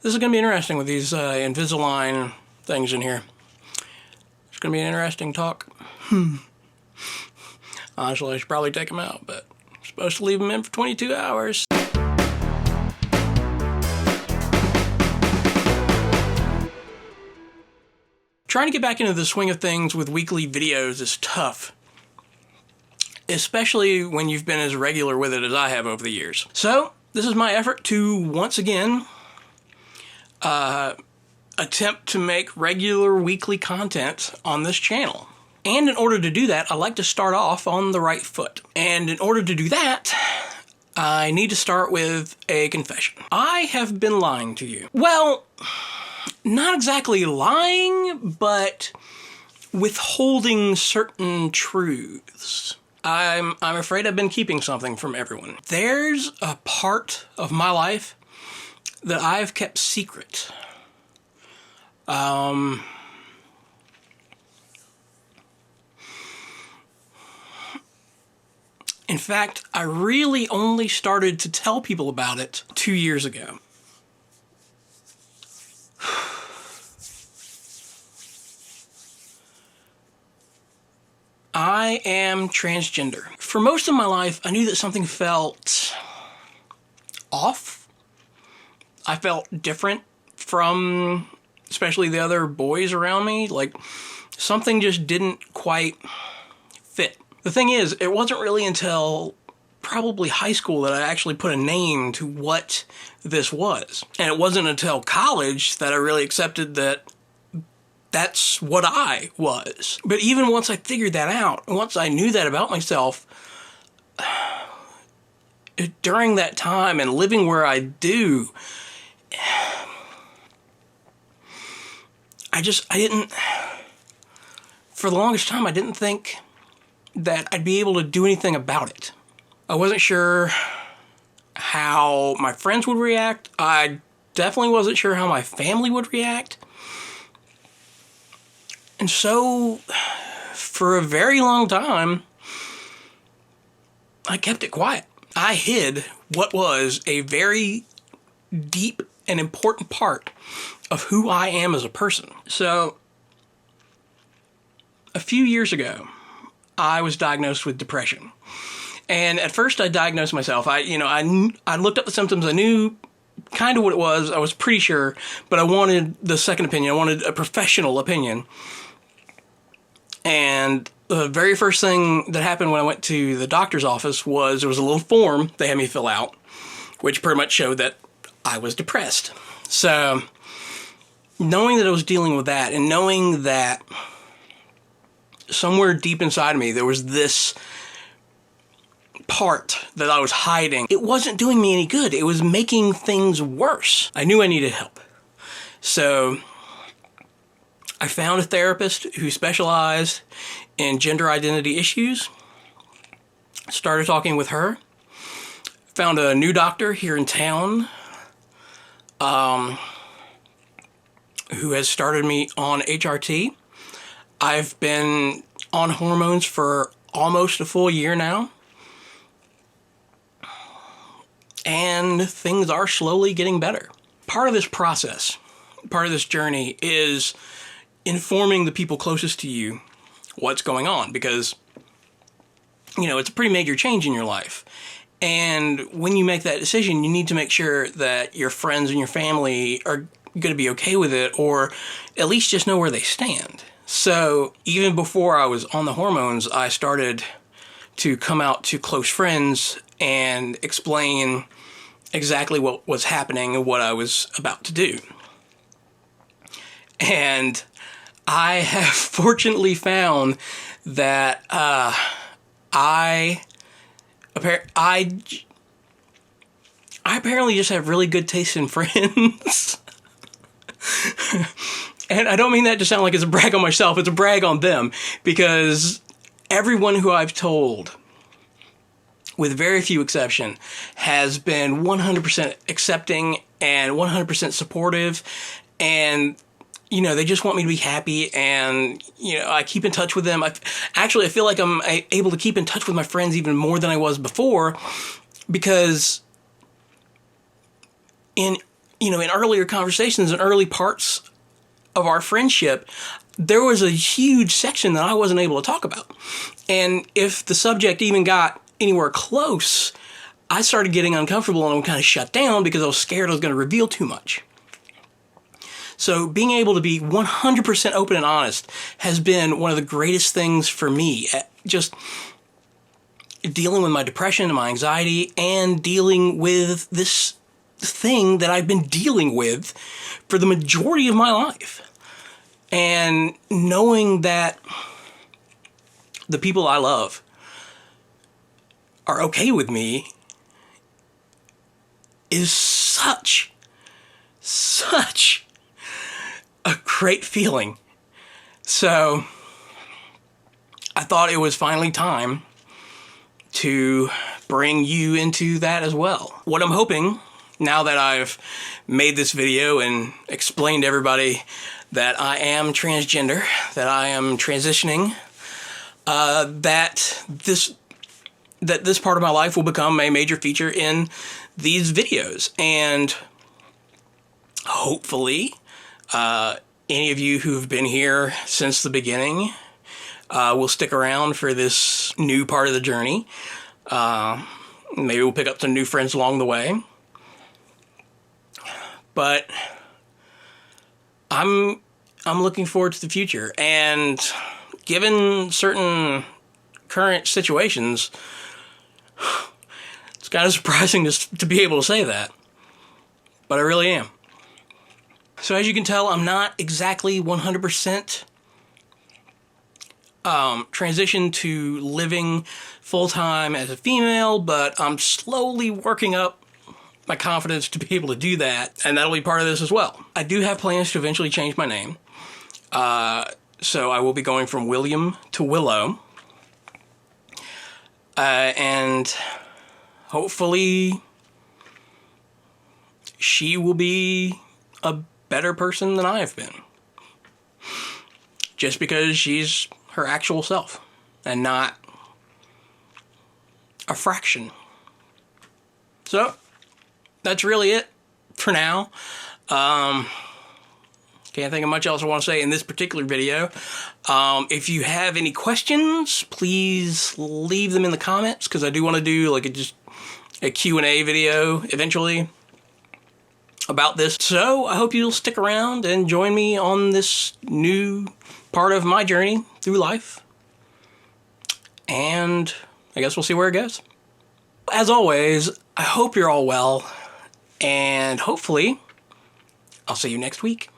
This is going to be interesting with these Invisalign things in here. It's going to be an interesting talk. Honestly, I should probably take them out, but I'm supposed to leave them in for 22 hours. Trying to get back into the swing of things with weekly videos is tough, especially when you've been as regular with it as I have over the years. So, this is my effort to, once again, attempt to make regular weekly content on this channel. And in order to do that, I like to start off on the right foot. And in order to do that, I need to start with a confession. I have been lying to you. Well, not exactly lying, but withholding certain truths. I'm afraid I've been keeping something from everyone. There's a part of my life that I've kept secret. In fact, I really only started to tell people about it 2 years ago. I am transgender. For most of my life, I knew that something felt off. I felt different from especially the other boys around me. Like, something just didn't quite fit. The thing is, it wasn't really until probably high school that I actually put a name to what this was. And it wasn't until college that I really accepted that that's what I was. But even once I figured that out, once I knew that about myself, during that time and living where I do, I didn't, for the longest time, I didn't think that I'd be able to do anything about it. I wasn't sure how my friends would react. I definitely wasn't sure how my family would react. And so, for a very long time, I kept it quiet. I hid what was a very deep and important part of who I am as a person. So, a few years ago, I was diagnosed with depression. And at first I diagnosed myself. I looked up the symptoms. I knew kind of what it was. I was pretty sure, but I wanted the second opinion. I wanted a professional opinion. And the very first thing that happened when I went to the doctor's office was there was a little form they had me fill out, which pretty much showed that I was depressed. So, knowing that I was dealing with that, and knowing that somewhere deep inside of me there was this part that I was hiding, it wasn't doing me any good. It was making things worse. I knew I needed help. So, I found a therapist who specialized in gender identity issues. Started talking with her. Found a new doctor here in town who has started me on HRT. I've been on hormones for almost a full year now. And things are slowly getting better. Part of this process, part of this journey is informing the people closest to you what's going on, because, it's a pretty major change in your life. And when you make that decision, you need to make sure that your friends and your family are going to be okay with it, or at least just know where they stand. So even before I was on the hormones, I started to come out to close friends and explain exactly what was happening and what I was about to do. And I have fortunately found that I apparently just have really good taste in friends. And I don't mean that to sound like it's a brag on myself. It's a brag on them, because everyone who I've told, with very few exception, has been 100% accepting and 100% supportive, and they just want me to be happy, and, I keep in touch with them. I feel like I'm able to keep in touch with my friends even more than I was before, because in in earlier conversations and early parts of our friendship, there was a huge section that I wasn't able to talk about. And if the subject even got anywhere close, I started getting uncomfortable and kind of shut down because I was scared I was going to reveal too much. So being able to be 100% open and honest has been one of the greatest things for me. Just dealing with my depression and my anxiety and dealing with this thing that I've been dealing with for the majority of my life. And knowing that the people I love are okay with me is such a great feeling. So I thought it was finally time to bring you into that as well. What I'm hoping, now that I've made this video and explained to everybody that I am transgender, that I am transitioning, that this part of my life will become a major feature in these videos. And hopefully, any of you who've been here since the beginning will stick around for this new part of the journey. Maybe we'll pick up some new friends along the way. But I'm looking forward to the future, and given certain current situations, it's kind of surprising to be able to say that, but I really am. So as you can tell, I'm not exactly 100% transitioned to living full-time as a female, but I'm slowly working up my confidence to be able to do that, and that'll be part of this as well. I do have plans to eventually change my name. So I will be going from William to Willow. And hopefully she will be a better person than I have been. Just because she's her actual self and not a fraction. So that's really it for now. Can't think of much else I want to say in this particular video. If you have any questions, please leave them in the comments, because I do want to do like a Q&A video eventually about this. So I hope you'll stick around and join me on this new part of my journey through life. And I guess we'll see where it goes. As always, I hope you're all well, and hopefully I'll see you next week.